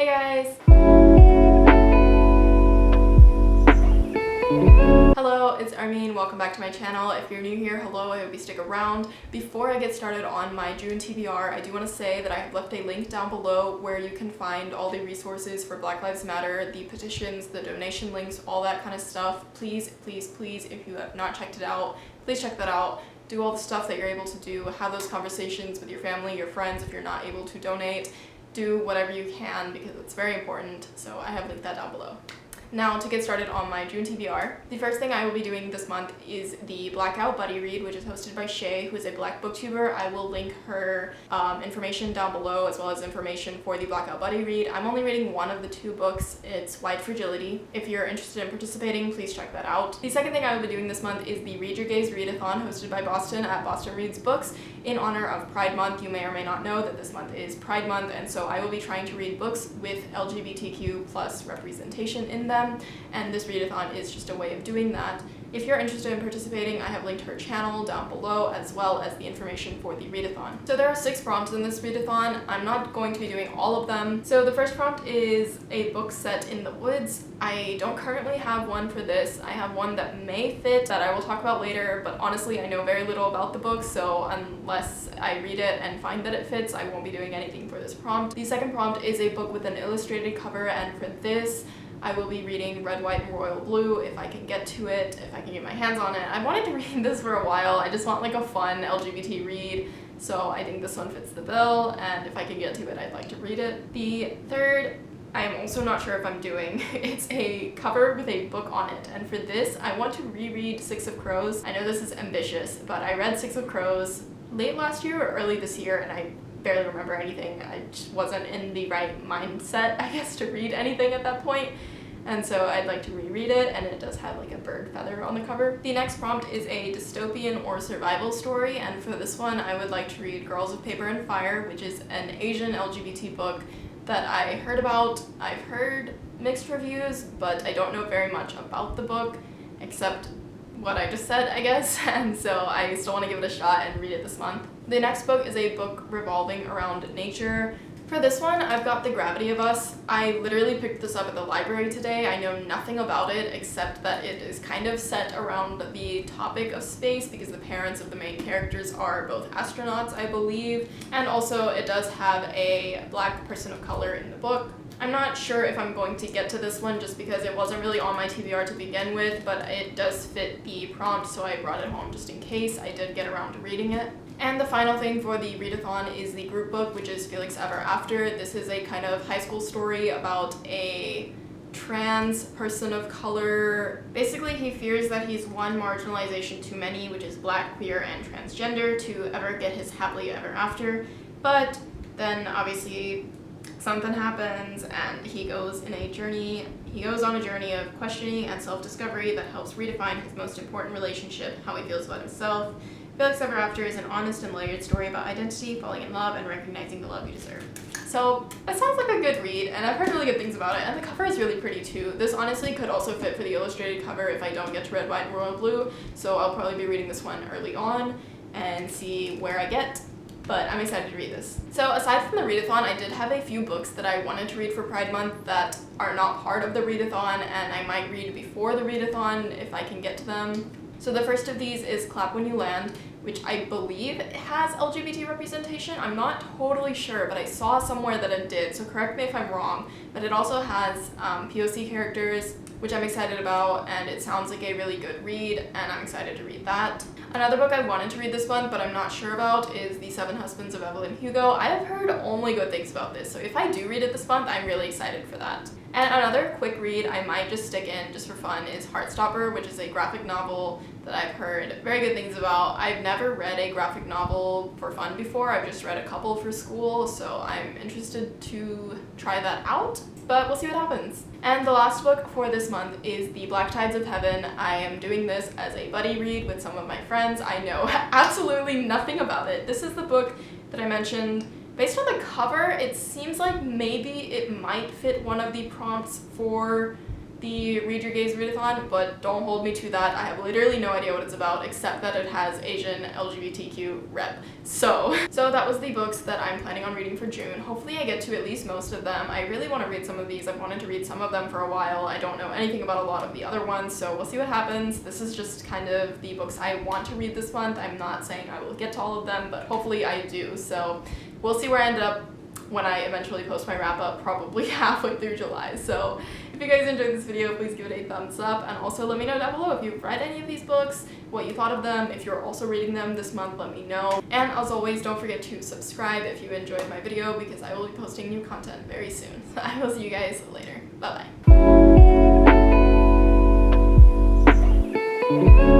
Hey guys! Hello, it's Armin. Welcome back to my channel. If you're new here, hello, I hope you stick around. Before I get started on my June TBR, I do want to say that I have left a link down below where you can find all the resources for Black Lives Matter, the petitions, the donation links, all that kind of stuff. Please, please, please, if you have not checked it out, please check that out. Do all the stuff that you're able to do. Have those conversations with your family, your friends if you're not able to donate. Do whatever you can because it's very important. So I have linked that down below. Now to get started on my June TBR, the first thing I will be doing this month is the Blackout Buddy Read, which is hosted by Shae, who is a Black booktuber. I will link her information down below as well as information for the Blackout Buddy Read. I'm only reading one of the two books. It's White Fragility. If you're interested in participating, please check that out. The second thing I will be doing this month is the Read Your Gaze Readathon hosted by Boston at Boston Reads Books in honor of Pride Month. You may or may not know that this month is Pride Month, and so I will be trying to read books with LGBTQ plus representation in them. And this readathon is just a way of doing that. If you're interested in participating, I have linked her channel down below as well as the information for the readathon. So there are 6 prompts in this readathon. I'm not going to be doing all of them. So the first prompt is a book set in the woods. I don't currently have one for this. I have one that may fit that I will talk about later, but honestly I know very little about the book, so unless I read it and find that it fits, I won't be doing anything for this prompt. The second prompt is a book with an illustrated cover, and for this I will be reading Red, White, and Royal Blue if I can get to it, if I can get my hands on it. I've wanted to read this for a while. I just want like a fun LGBT read, so I think this one fits the bill, and if I can get to it, I'd like to read it. The third, I am also not sure if I'm doing. It's a cover with a book on it, and for this, I want to reread Six of Crows. I know this is ambitious, but I read Six of Crows late last year or early this year, and I barely remember anything. I just wasn't in the right mindset, I guess, to read anything at that point. And so I'd like to reread it, and it does have like a bird feather on the cover. The next prompt is a dystopian or survival story, and for this one I would like to read Girls of Paper and Fire, which is an Asian LGBT book that I heard about. I've heard mixed reviews, but I don't know very much about the book except what I just said, I guess, and so I still want to give it a shot and read it this month. The next book is a book revolving around nature. For this one, I've got The Gravity of Us. I literally picked this up at the library today. I know nothing about it except that it is kind of set around the topic of space because the parents of the main characters are both astronauts, I believe, and also it does have a Black person of color in the book. I'm not sure if I'm going to get to this one just because it wasn't really on my TBR to begin with, but it does fit the prompt, so I brought it home just in case I did get around to reading it. And the final thing for the readathon is the group book, which is Felix Ever After. This is a kind of high school story about a trans person of color. Basically, he fears that he's one marginalization too many, which is Black, queer, and transgender, to ever get his happily ever after. But then obviously something happens and he goes on a journey of questioning and self-discovery that helps redefine his most important relationship, how he feels about himself. Felix Ever After is an honest and layered story about identity, falling in love, and recognizing the love you deserve. So it sounds like a good read, and I've heard really good things about it, and the cover is really pretty too. This honestly could also fit for the illustrated cover if I don't get to Red, White, and Royal Blue, so I'll probably be reading this one early on and see where I get. But I'm excited to read this. So aside from the readathon, I did have a few books that I wanted to read for Pride Month that are not part of the readathon, and I might read before the readathon if I can get to them. So the first of these is Clap When You Land, which I believe has LGBT representation. I'm not totally sure, but I saw somewhere that it did, so correct me if I'm wrong. But it also has POC characters, which I'm excited about, and it sounds like a really good read, and I'm excited to read that. Another book I wanted to read this month, but I'm not sure about, is The 7 Husbands of Evelyn Hugo. I have heard only good things about this, so if I do read it this month, I'm really excited for that. And another quick read I might just stick in just for fun is Heartstopper, which is a graphic novel that I've heard very good things about. I've never read a graphic novel for fun before. I've just read a couple for school, so I'm interested to try that out, but we'll see what happens. And the last book for this month is The Black Tides of Heaven. I am doing this as a buddy read with some of my friends. I know absolutely nothing about it. This is the book that I mentioned. Based on the cover, it seems like maybe it might fit one of the prompts for the Read Your Gaze readathon, but don't hold me to that. I have literally no idea what it's about except that it has Asian LGBTQ rep. So that was the books that I'm planning on reading for June. Hopefully I get to at least most of them. I really want to read some of these. I've wanted to read some of them for a while. I don't know anything about a lot of the other ones, so we'll see what happens. This is just kind of the books I want to read this month. I'm not saying I will get to all of them, but hopefully I do. So we'll see where I end up when I eventually post my wrap up, probably halfway through July. So if you guys enjoyed this video, please give it a thumbs up, and also let me know down below if you've read any of these books, what you thought of them. If you're also reading them this month, let me know. And as always, don't forget to subscribe if you enjoyed my video, because I will be posting new content very soon. I will see you guys later. Bye bye.